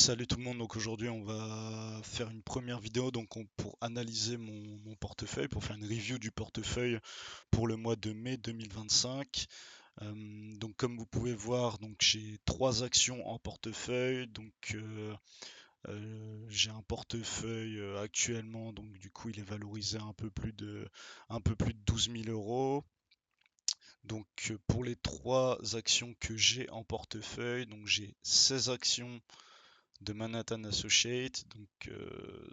Salut tout le monde, donc aujourd'hui on va faire une première vidéo pour analyser mon portefeuille, pour faire une review du portefeuille pour le mois de mai 2025. Donc comme vous pouvez voir, donc j'ai trois actions en portefeuille, j'ai un portefeuille actuellement, donc du coup il est valorisé un peu plus de 12 000 euros. Pour les trois actions que j'ai en portefeuille, donc j'ai 16 actions de Manhattan Associates,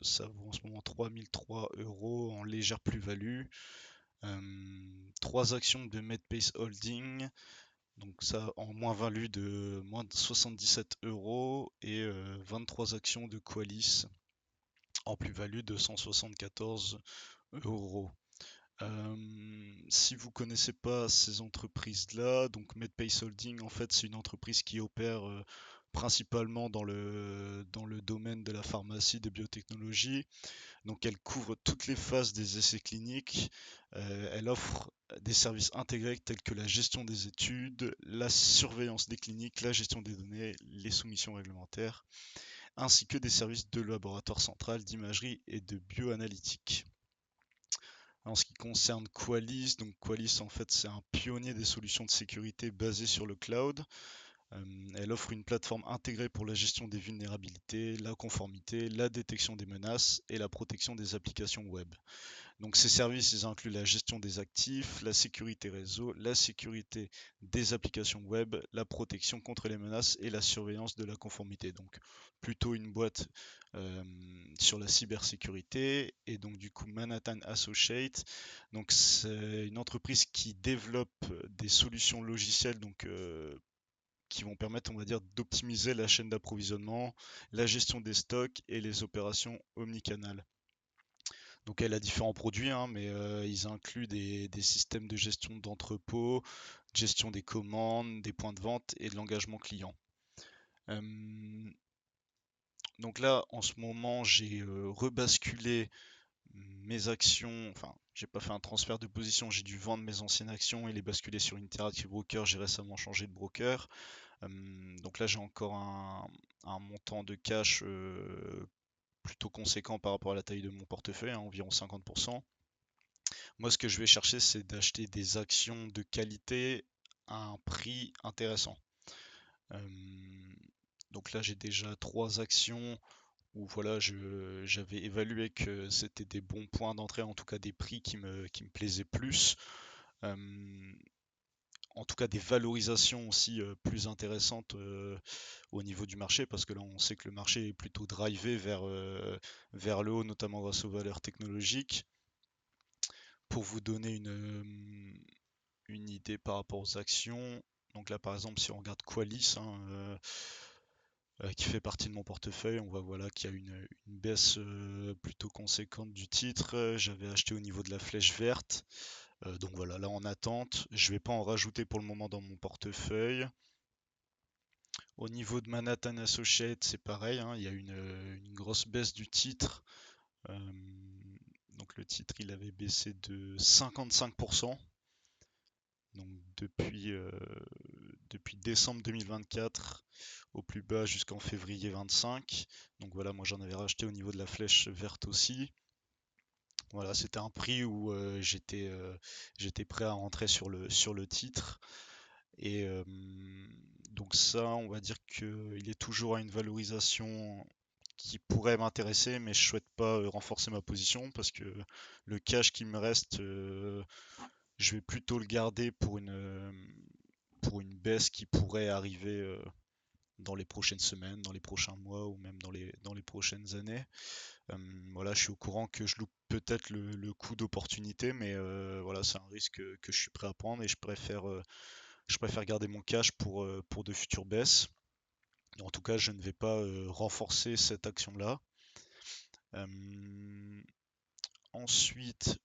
ça vaut en ce moment 3003 euros en légère plus-value. Trois actions de Medpace Holding, donc ça en moins-value de moins de 77 euros et 23 actions de Qualis en plus-value de 174 euros. Si vous connaissez pas ces entreprises-là, donc Medpace Holding, en fait, c'est une entreprise qui opère principalement dans le domaine de la pharmacie, des biotechnologies. Donc, elle couvre toutes les phases des essais cliniques. Elle offre des services intégrés tels que la gestion des études, la surveillance des cliniques, la gestion des données, les soumissions réglementaires, ainsi que des services de laboratoire central, d'imagerie et de bioanalytique. En ce qui concerne Qualys, donc Qualys en fait c'est un pionnier des solutions de sécurité basées sur le cloud. Elle offre une plateforme intégrée pour la gestion des vulnérabilités, la conformité, la détection des menaces et la protection des applications web. Donc ces services, ils incluent la gestion des actifs, la sécurité réseau, la sécurité des applications web, la protection contre les menaces et la surveillance de la conformité. Donc plutôt une boîte euh, sur la cybersécurité. Et donc du coup Manhattan Associates, donc c'est une entreprise qui développe des solutions logicielles qui vont permettre, on va dire, d'optimiser la chaîne d'approvisionnement, la gestion des stocks et les opérations omnicanal. Donc elle a différents produits, hein, mais ils incluent des systèmes de gestion d'entrepôt, gestion des commandes, des points de vente et de l'engagement client. Euh, donc là, en ce moment, j'ai rebasculé mes actions, enfin, j'ai pas fait un transfert de position, j'ai dû vendre mes anciennes actions et les basculer sur Interactive Broker. J'ai récemment changé de broker. Donc là, j'ai encore un montant de cash plutôt conséquent par rapport à la taille de mon portefeuille, hein, environ 50%. Moi, ce que je vais chercher, c'est d'acheter des actions de qualité à un prix intéressant. Euh, donc là, j'ai déjà trois actions où voilà, j'avais évalué que c'était des bons points d'entrée, en tout cas des prix qui me plaisaient plus. Euh, En tout cas, des valorisations aussi plus intéressantes au niveau du marché, parce que là, on sait que le marché est plutôt drivé vers le haut, notamment grâce aux valeurs technologiques. Pour vous donner une idée par rapport aux actions. Donc là, par exemple, si on regarde Qualis, hein, qui fait partie de mon portefeuille, on voit voilà, qu'il y a une baisse plutôt conséquente du titre. J'avais acheté au niveau de la flèche verte. Donc voilà, là en attente. Je ne vais pas en rajouter pour le moment dans mon portefeuille. Au niveau de Manhattan Associates, c'est pareil, hein, il y a une grosse baisse du titre. Euh, donc le titre, il avait baissé de 55%. Donc depuis décembre 2024 au plus bas jusqu'en février 25. Donc voilà, moi j'en avais racheté au niveau de la flèche verte aussi. Voilà, c'était un prix où j'étais prêt à rentrer sur le titre. Et donc ça, on va dire qu'il est toujours à une valorisation qui pourrait m'intéresser, mais je souhaite pas renforcer ma position parce que le cash qui me reste, je vais plutôt le garder pour une baisse qui pourrait arriver dans les prochaines semaines, dans les prochains mois ou même dans les prochaines années. Voilà, je suis au courant que je loupe peut-être le coup d'opportunité, mais voilà, c'est un risque que je suis prêt à prendre et je préfère garder mon cash pour de futures baisses. En tout cas, je ne vais pas renforcer cette action-là. Euh, Ensuite,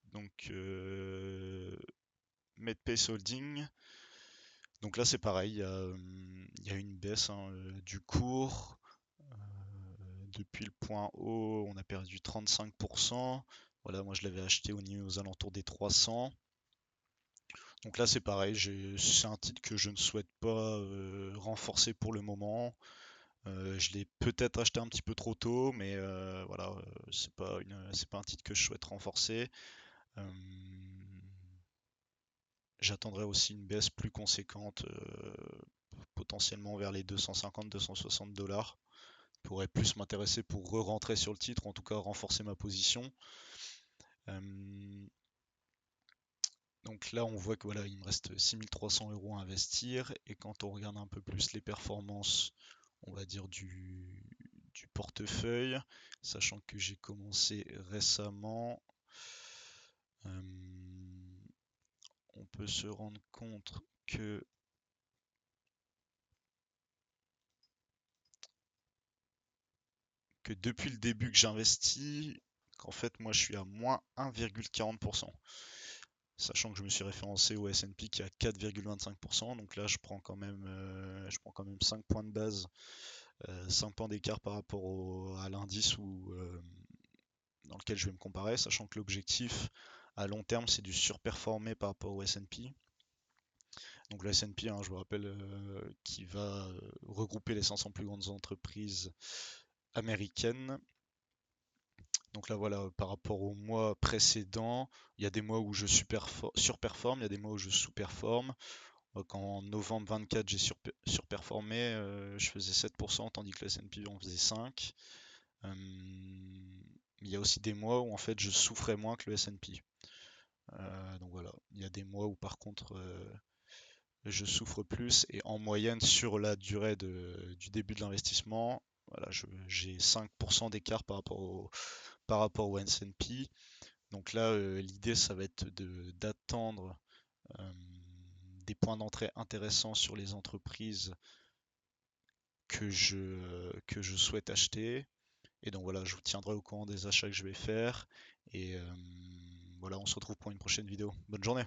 Medpace Holding. Donc là, c'est pareil, il y a une baisse hein, du cours. Depuis le point haut, on a perdu 35%. Voilà, moi je l'avais acheté aux alentours des 300. Donc là, c'est pareil, c'est un titre que je ne souhaite pas renforcer pour le moment. Je l'ai peut-être acheté un petit peu trop tôt, mais voilà, c'est pas un titre que je souhaite renforcer. Euh, J'attendrai aussi une baisse plus conséquente, potentiellement vers les 250-260 $. Pourrait plus m'intéresser pour re-rentrer sur le titre, ou en tout cas renforcer ma position. Euh, donc là, on voit que voilà, il me reste 6300 € à investir. Et quand on regarde un peu plus les performances, on va dire du portefeuille, sachant que j'ai commencé récemment, euh, on peut se rendre compte que depuis le début que j'investis, qu'en fait moi je suis à moins 1,40%. Sachant que je me suis référencé au S&P qui est à 4,25%, donc là je prends quand même 5 points de base, 5 points d'écart par rapport à l'indice dans lequel je vais me comparer, sachant que l'objectif à long terme c'est du surperformer par rapport au S&P. Donc le S&P, hein, je vous rappelle, qui va regrouper les 500 plus grandes entreprises américaines. Donc là voilà, par rapport au mois précédent, il y a des mois où je surperforme, il y a des mois où je sous-performe. Quand en novembre 24 j'ai surperformé, je faisais 7%, tandis que le S&P en faisait 5%. Il y a aussi des mois où en fait je souffrais moins que le S&P. Donc voilà, il y a des mois où par contre je souffre plus, et en moyenne sur la durée du début de l'investissement, voilà, j'ai 5% d'écart par rapport au S&P. Donc là, l'idée, ça va être d'attendre euh, des points d'entrée intéressants sur les entreprises que je souhaite acheter. Et donc voilà, je vous tiendrai au courant des achats que je vais faire. Et voilà, on se retrouve pour une prochaine vidéo. Bonne journée.